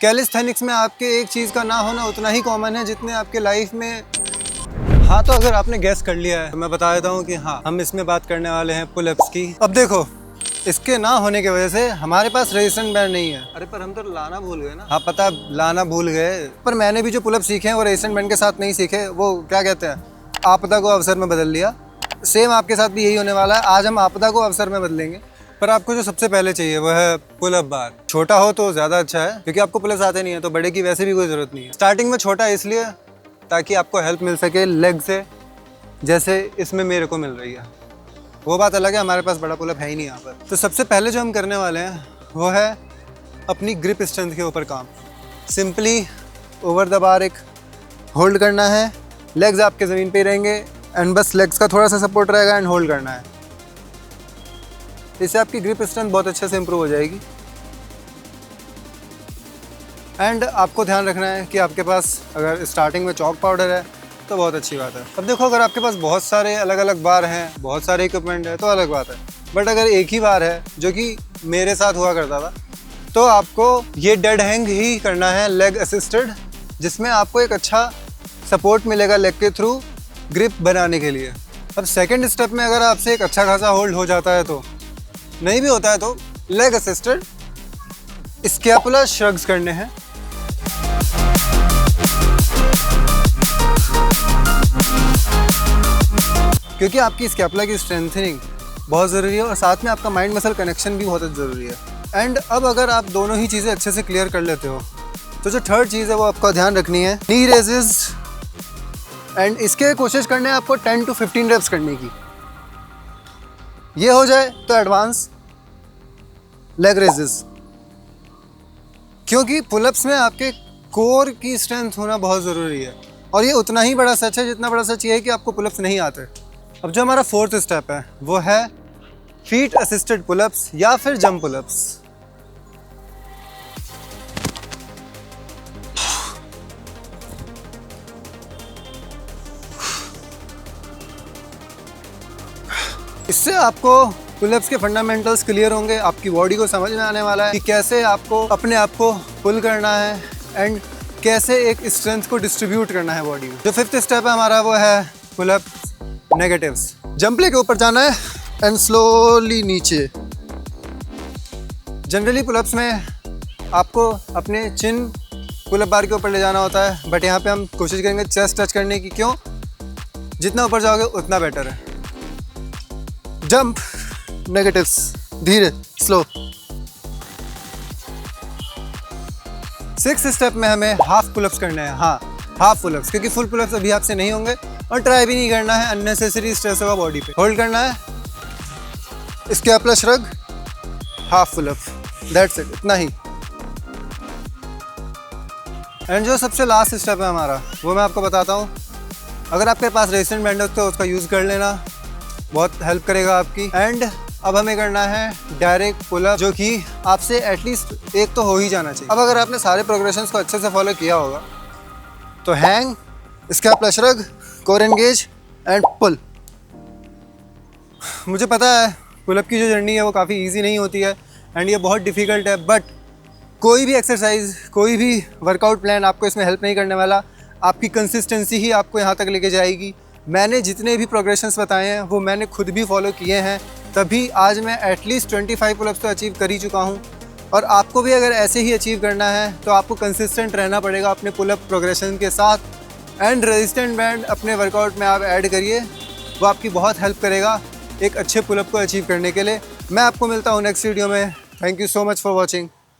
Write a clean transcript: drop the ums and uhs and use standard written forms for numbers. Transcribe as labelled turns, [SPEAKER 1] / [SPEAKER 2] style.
[SPEAKER 1] Calisthenics में आपके एक चीज़ का ना होना उतना ही कॉमन है जितने आपके लाइफ में। हाँ, तो अगर आपने गैस कर लिया है तो मैं बता देता हूँ कि हाँ, हम इसमें बात करने वाले हैं पुलअप्स की। अब देखो, इसके ना होने की वजह से हमारे पास रेजिस्टेंट बैंड नहीं है। अरे पर हम तो लाना भूल गए ना। हाँ पता, लाना भूल गए, पर मैंने भी जो पुलअप सीखे हैं वो रेजिस्टेंट बैंड के साथ नहीं सीखे। वो क्या कहते हैं, आपदा को अवसर में बदल लिया। सेम आपके साथ भी यही होने वाला है। आज हम आपदा को अवसर में बदलेंगे। पर आपको जो सबसे पहले चाहिए वो है पुलअप बार। छोटा हो तो ज़्यादा अच्छा है, क्योंकि आपको पुलअप्स आते नहीं है तो बड़े की वैसे भी कोई ज़रूरत नहीं है। स्टार्टिंग में छोटा इसलिए ताकि आपको हेल्प मिल सके लेग से, जैसे इसमें मेरे को मिल रही है। वो बात अलग है, हमारे पास बड़ा पुलअप है ही नहीं यहाँ पर। तो सबसे पहले जो हम करने वाले हैं वो है अपनी ग्रिप स्ट्रेंथ के ऊपर काम। सिंपली ओवर द बार एक होल्ड करना है, लेग्स आपके ज़मीन पे ही रहेंगे एंड बस लेग्स का थोड़ा सा सपोर्ट रहेगा एंड होल्ड करना है। इससे आपकी ग्रिप स्ट्रेंथ बहुत अच्छे से इम्प्रूव हो जाएगी। एंड आपको ध्यान रखना है कि आपके पास अगर स्टार्टिंग में चॉक पाउडर है तो बहुत अच्छी बात है। अब देखो, अगर आपके पास बहुत सारे अलग अलग बार हैं, बहुत सारे इक्विपमेंट है तो अलग बात है, बट अगर एक ही बार है, जो कि मेरे साथ हुआ करता था, तो आपको ये डेड हैंग ही करना है, लेग असिस्टेड, जिसमें आपको एक अच्छा सपोर्ट मिलेगा लेग के थ्रू ग्रिप बनाने के लिए। अब सेकेंड स्टेप में अगर आपसे एक अच्छा खासा होल्ड हो जाता है, तो नहीं भी होता है तो लेग असिस्टेड स्कैपुला श्रग्स करने हैं। क्योंकि आपकी स्कैपुला की स्ट्रेंथनिंग बहुत ज़रूरी है और साथ में आपका माइंड मसल कनेक्शन भी बहुत ज़रूरी है। एंड अब अगर आप दोनों ही चीज़ें अच्छे से क्लियर कर लेते हो तो जो थर्ड चीज़ है वो आपका ध्यान रखनी है, नी रेजेस। एंड इसके कोशिश करने हैं आपको 10 to 15 रेप्स करने की। ये हो जाए तो एडवांस लेग रेजेस, क्योंकि पुलअप्स में आपके कोर की स्ट्रेंथ होना बहुत ज़रूरी है। और ये उतना ही बड़ा सच है जितना बड़ा सच ये है कि आपको पुलअप्स नहीं आते। अब जो हमारा फोर्थ स्टेप है वो है फीट असिस्टेड पुलअप्स या फिर जंप पुलअप्स। इससे आपको पुलअप्स के फंडामेंटल्स क्लियर होंगे, आपकी बॉडी को समझ में आने वाला है कि कैसे आपको अपने आप को पुल करना है एंड कैसे एक स्ट्रेंथ को डिस्ट्रीब्यूट करना है बॉडी में। जो फिफ्थ स्टेप है हमारा वो है पुलअप नेगेटिव्स। जंप ले के ऊपर जाना है एंड स्लोली नीचे। जनरली पुलअप्स में आपको अपने चिन पुलअप बार के ऊपर ले जाना होता है, बट यहाँ पे हम कोशिश करेंगे चेस्ट टच करने की। क्यों? जितना ऊपर जाओगे उतना बेटर है। जंप नेगेटिव्स, धीरे, स्लो। सिक्स स्टेप में हमें हाफ पुलअप्स करने हैं। हाँ, हाफ पुलअप्स, क्योंकि फुल पुलअप्स अभी आपसे नहीं होंगे और ट्राई भी नहीं करना है, अननेसेसरी स्ट्रेस होगा बॉडी पे। होल्ड करना है, scapula shrug, half pullup, that's it, इतना ही। एंड जो सबसे लास्ट स्टेप है हमारा वो मैं आपको बताता हूँ। अगर आपके पास रेजिस्टेंट बैंड है तो उसका यूज़ कर लेना, बहुत हेल्प करेगा आपकी। एंड अब हमें करना है डायरेक्ट पुलअप, जो कि आपसे एटलीस्ट एक तो हो ही जाना चाहिए। अब अगर आपने सारे प्रोग्रेशंस को अच्छे से फॉलो किया होगा तो hang, scapula shrug, core engage and pull. मुझे पता है पुलअप की जो जर्नी है वो काफ़ी इजी नहीं होती है एंड ये बहुत डिफ़िकल्ट है, बट कोई भी एक्सरसाइज, कोई भी वर्कआउट प्लान आपको इसमें हेल्प नहीं करने वाला। आपकी कंसिस्टेंसी ही आपको यहाँ तक लेके जाएगी। मैंने जितने भी प्रोग्रेशंस बताए हैं वो मैंने खुद भी फॉलो किए हैं, तभी आज मैं एटलीस्ट 25 पुलअप्स तो अचीव कर ही चुका हूँ। और आपको भी अगर ऐसे ही अचीव करना है तो आपको कंसिस्टेंट रहना पड़ेगा अपने पुलअप प्रोग्रेशन के साथ। एंड रेजिस्टेंट बैंड अपने वर्कआउट में आप ऐड करिए, वो आपकी बहुत हेल्प करेगा एक अच्छे पुलअप को अचीव करने के लिए। मैं आपको मिलता हूँ नेक्स्ट वीडियो में। Thank you so much for watching.